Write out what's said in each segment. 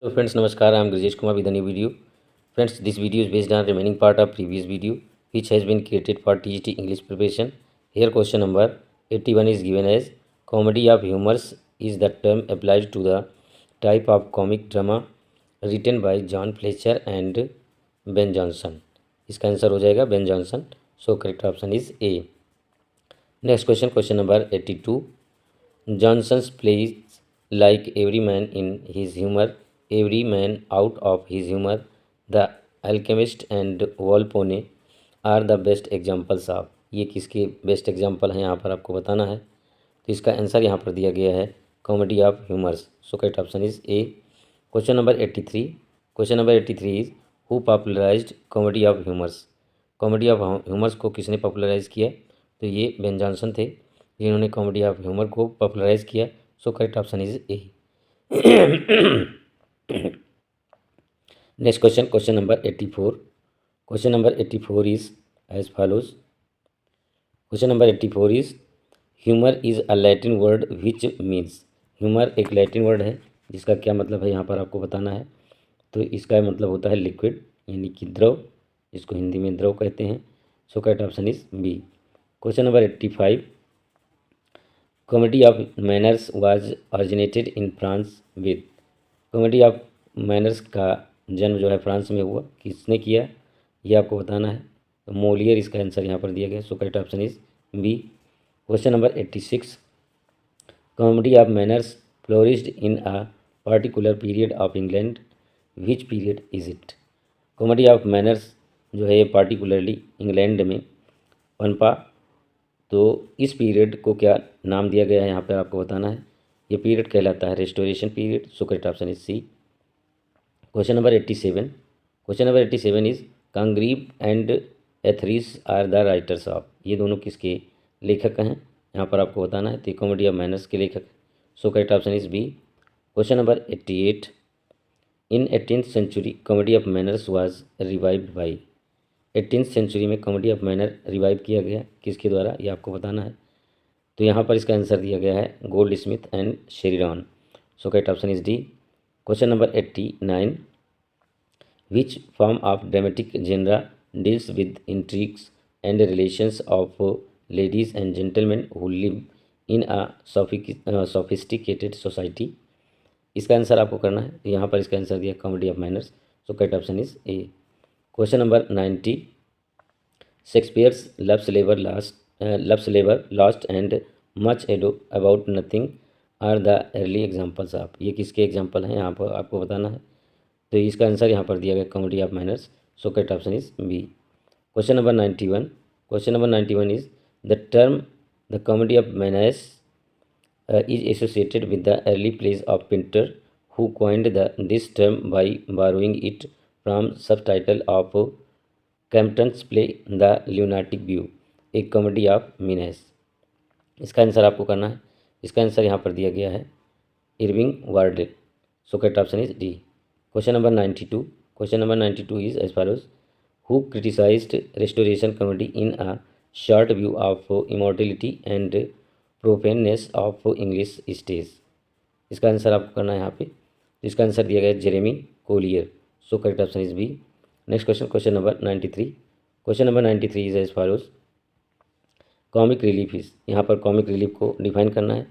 So friends, namaskar. I am Grijesh Kumar with a new video. Friends, this video is based on remaining part of previous video which has been created for TGT English preparation. Here question number 81 is given as comedy of humors is the term applied to the type of comic drama written by John Fletcher and Ben Jonson. इसका answer हो जाएगा Ben Jonson. So correct option is A. Next question number 82. Johnson's plays like every man in his humor, every man out of his humor, The Alchemist and Volpone are the best examples of. ये किसके best example हैं यहाँ पर आपको बताना है। तो इसका आंसर यहाँ पर दिया गया है comedy of humours. So correct option is A. Question number 83। Question number 83 is who popularised comedy of humours. Comedy of humours को किसने पॉपुलराइज किया? तो ये बेन जॉनसन थे जिन्होंने कॉमेडी ऑफ ह्यूमर को पॉपुलराइज किया। So correct option is A. Next question number 84। Question number 84 is as follows. Question number 84 is humour is a Latin word which means. Humour एक Latin word है जिसका क्या मतलब है यहाँ पर आपको बताना है। तो इसका मतलब होता है लिक्विड यानी कि द्रव, जिसको हिंदी में द्रव कहते हैं। So correct option is B. Question number 85। Comedy of manners was originated in France with. Comedy of manners का जन्म जो है फ्रांस में हुआ, किसने किया ये आपको बताना है। तो मोलियर इसका आंसर यहाँ पर दिया गया। So correct option is B. Question number 86। Comedy of manners flourished in a particular period of England, which period is it. Comedy of manners जो है ये पार्टिकुलरली इंग्लैंड में पनपा, तो इस पीरियड को क्या नाम दिया गया है यहाँ पर आपको बताना है। ये पीरियड कहलाता है restoration period. So correct option is C. Question number 87। Question number 87 is Congreve and Etherege are the writers of. ये दोनों किसके लेखक हैं यहाँ पर आपको बताना है। तो कॉमेडी ऑफ मैनर्स के लेखक। So correct option is B. Question number 88। In 18th century comedy of manners was revived by. 18th century में कॉमेडी ऑफ मैनर रिवाइव किया गया किसके द्वारा ये आपको बताना है। तो यहाँ पर इसका आंसर दिया गया है Goldsmith and Sheridan. So correct option is D. Question number 89। Which form of dramatic genre deals with intrigues and relations of ladies and gentleman who live in a sophisticated society. इसका answer आपको करना है। तो यहाँ पर इसका answer दिया comedy of manners. So correct option is A. Question number 90। Shakespeare's Love's Labour Lost and Much Ado About Nothing are the early examples of. ये किसके एग्जाम्पल हैं यहाँ पर आपको बताना है। तो इसका आंसर यहाँ पर दिया गया comedy of manners. So correct option is B. Question number 91। Question number 91 is the term the comedy of manners is associated with the early plays of Pinter, who coined this term by borrowing it from subtitle of Campton's play The Lunatic View, a comedy of menace। इसका answer आपको करना है। इसका answer यहाँ पर दिया गया है Irving Wardle. So correct option is D. Question number 92। Question number 92 is as follows who criticized Restoration comedy in a short view of immortality and profaneness of English stage. इसका आंसर आपको करना है यहाँ पे। तो इसका आंसर दिया गया Jeremy Collier. So correct option is B. Next question number 93। Question number 93 is as follows comic relief is. यहाँ पर कॉमिक रिलीफ को डिफाइन करना है।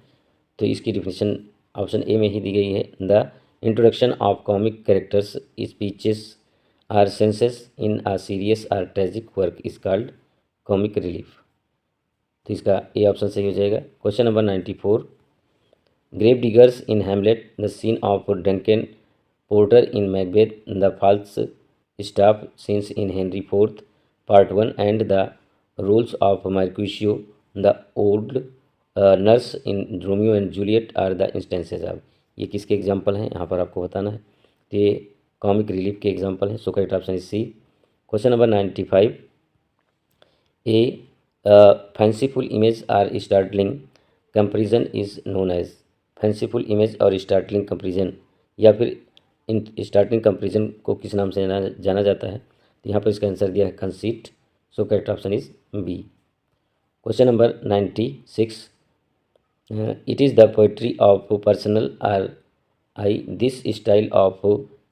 तो इसकी डिफिनेशन ऑप्शन ए में ही दी गई है। The introduction of comic characters speeches or scenes in a serious or tragic work is called comic relief. तो इसका ए ऑप्शन सही हो जाएगा। Question number 94। Grave diggers in Hamlet the scene of Duncan porter in Macbeth the Falstaff scenes in Henry fourth part 1 and the roles of Mercutio the old nurse in Romeo and Juliet are the instances of. ये किसके example हैं यहाँ पर आपको बताना है। तो ये कॉमिक रिलीफ के एग्जाम्पल हैं। So correct option is C. Question number 95। A fanciful image or startling comparison is known as. Fanciful image और स्टार्टलिंग कंपेरिजन या फिर इन स्टार्टलिंग कंपेरिजन को किस नाम से जाना जाता है। तो यहाँ पर इसका आंसर दिया है conceit. So correct option is B. Question number 96। It is the poetry of personal or I. This style of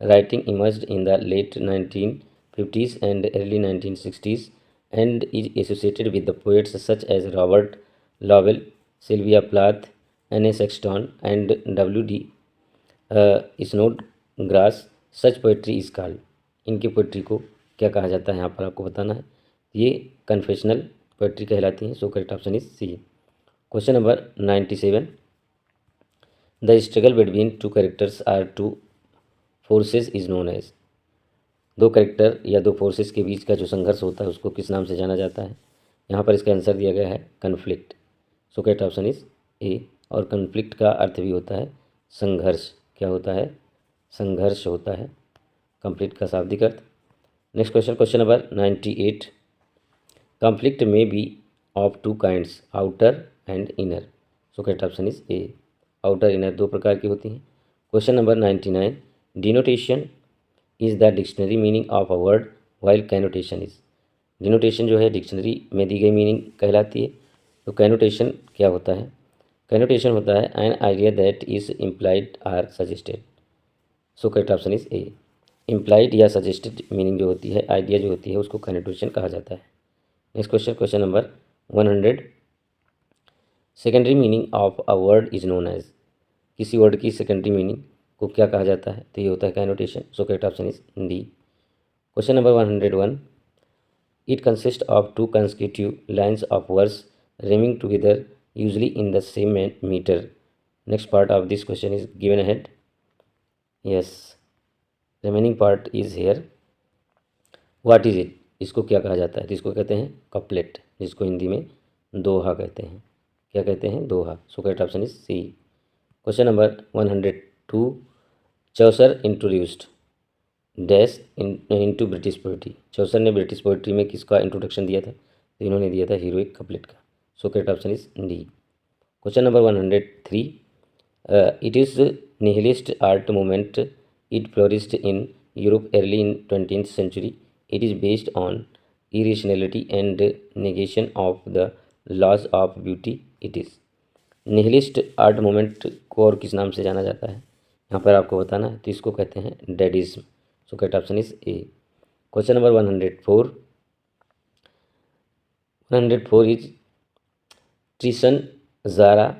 writing emerged in the late 1950s and early 1960s and is associated with the poets such as Robert Lowell, Sylvia Plath, N.A. Sexton, and W.D. Snodgrass. Such poetry is called. इनकी poetry को क्या कहा जाता है यहाँ पर आपको बताना है। ये कन्फेशनल पोएट्री कहलाती हैं। So correct option is C. Question number 97। The struggle between two characters or two forces is known as. दो कैरेक्टर या दो फोर्सेस के बीच का जो संघर्ष होता है उसको किस नाम से जाना जाता है। यहाँ पर इसका आंसर दिया गया है conflict. So correct option is ए। और कन्फ्लिक्ट का अर्थ भी होता है संघर्ष। क्या होता है? संघर्ष होता है। कंप्लीट का शाब्दिक अर्थ। Next question, question number 98। Conflict में be of two kinds, outer and inner. So correct option is A. Outer inner दो प्रकार की होती हैं। Question number 99। Denotation is the dictionary meaning of a word while connotation is. Denotation जो है dictionary में दी गई मीनिंग कहलाती है। तो कैनोटेशन क्या होता है? कैनोटेशन होता है an idea that is implied or suggested. So correct option is A. Implied या सजेस्टेड मीनिंग जो होती है, आइडिया जो होती है, उसको कैनोटेशन कहा जाता है। Next question, question number 100। Secondary meaning of a word is known as. किसी वर्ड की सेकेंडरी मीनिंग को क्या कहा जाता है? तो ये होता है connotation. So correct option is D. Question number 101। It consist of two consecutive lines of words rhyming together usually in the same metre. Next part of this question is given ahead. Yes, remaining part is here. What is it? इसको क्या कहा जाता है? तो इसको कहते हैं couplet, जिसको हिंदी में दोहा कहते हैं। क्या कहते हैं? Doha. So correct option is C. Question number 102। Chaucer introduced dash into British poetry. Chaucer ने ब्रिटिश पोइट्री में किसका इंट्रोडक्शन दिया था? तो इन्होंने दिया था हीरोइक कपलेट का। सो correct option is D. Question number 103। It is nihilist art movement it flourished in Europe early in 20th century. It is based on irrationality and negation of the laws of beauty. It is nihilist art movement को और किस नाम से जाना जाता है यहाँ पर आपको बताना है। तो इसको कहते हैं Dadaism. So correct option is A. Question number 104। 104 is Tristan Tzara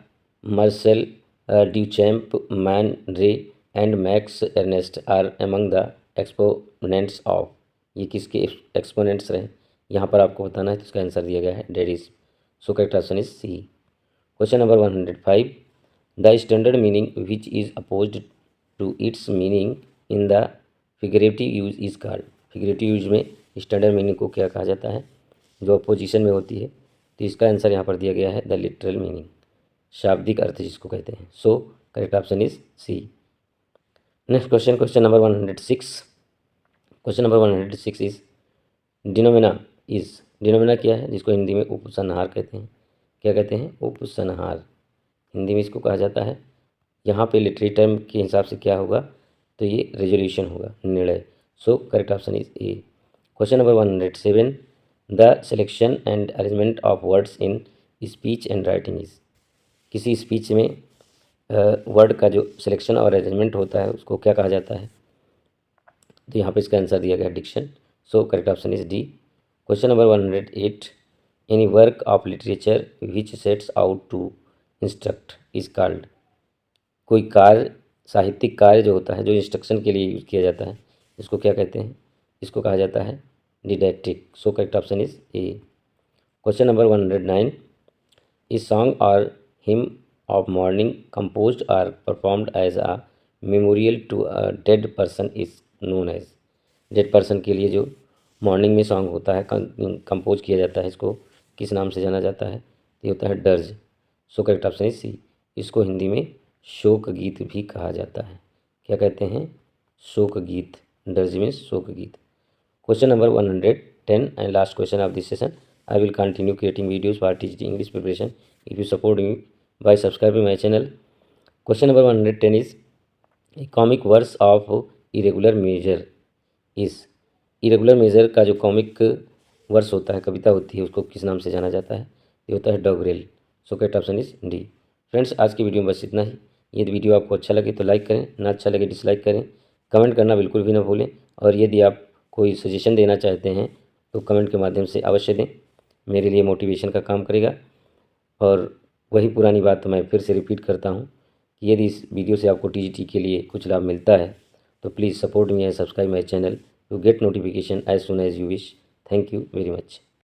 Marcel Duchamp Man Ray and Max Ernst are among the exponents of. ये किसके एक्सपोनेंट्स रहे यहाँ पर आपको बताना है। तो इसका आंसर दिया गया है Dadaism. So correct option is C. Question number 105। The standard meaning which is opposed to its meaning in the figurative use is called. Figurative use में स्टैंडर्ड मीनिंग को क्या कहा जाता है जो अपोजिशन में होती है? तो इसका आंसर यहाँ पर दिया गया है द लिटरल मीनिंग, शाब्दिक अर्थ जिसको कहते हैं। So correct option is C. Next question, question number 106। Question number 106 is डिनोमिना इज। डिनोमिना क्या है? जिसको हिंदी में उपसंहार कहते हैं। क्या कहते हैं? उपसंहार। हिंदी में इसको कहा जाता है। यहाँ पे लिटरेरी टर्म के हिसाब से क्या होगा? तो ये रेजोल्यूशन होगा, निर्णय। सो correct option is A. Question number 107। The selection and arrangement of words in speech and writing is. किसी स्पीच में वर्ड का जो सिलेक्शन और अरेंजमेंट होता है उसको क्या कहा जाता है? तो यहाँ पे इसका आंसर दिया गया diction. So correct option is D. Question number 108। Any work of literature which sets out to instruct is called. कोई कार्य, साहित्यिक कार्य जो होता है जो इंस्ट्रक्शन के लिए यूज़ किया जाता है, इसको क्या कहते हैं? इसको कहा जाता है didactic. So correct option is A. Question number 109। Is song or hymn of morning composed or performed as a memorial to a dead person is known as। Dead person के लिए जो मॉर्निंग में सॉन्ग होता है, compose किया जाता है, इसको किस नाम से जाना जाता है? ये होता है dirge. So correct option is C. इसको हिंदी में शोक गीत भी कहा जाता है। क्या कहते हैं? शोक गीत। डर्ज में शोक गीत। Question number 110 and last question of this session. I will continue creating videos for teaching English preparation if you support me by subscribing my channel. Question number 110 is a comic verse of irregular measure is। irregular measure का जो comic verse होता है, कविता होती है, उसको किस नाम से जाना जाता है? ये होता है doggerel. So correct option is D. Friends, आज की वीडियो में बस इतना ही। यदि वीडियो आपको अच्छा लगे तो लाइक करें, ना अच्छा लगे डिसलाइक करें। कमेंट करना बिल्कुल भी ना भूलें, और यदि आप कोई सजेशन देना चाहते हैं तो कमेंट के माध्यम से अवश्य दें, मेरे लिए मोटिवेशन का काम करेगा। और वही पुरानी बात मैं फिर से रिपीट करता हूँ कि यदि इस वीडियो से आपको टीजीटी के लिए कुछ लाभ मिलता है तो please support me and subscribe my channel to get notification as soon as you wish. Thank you very much.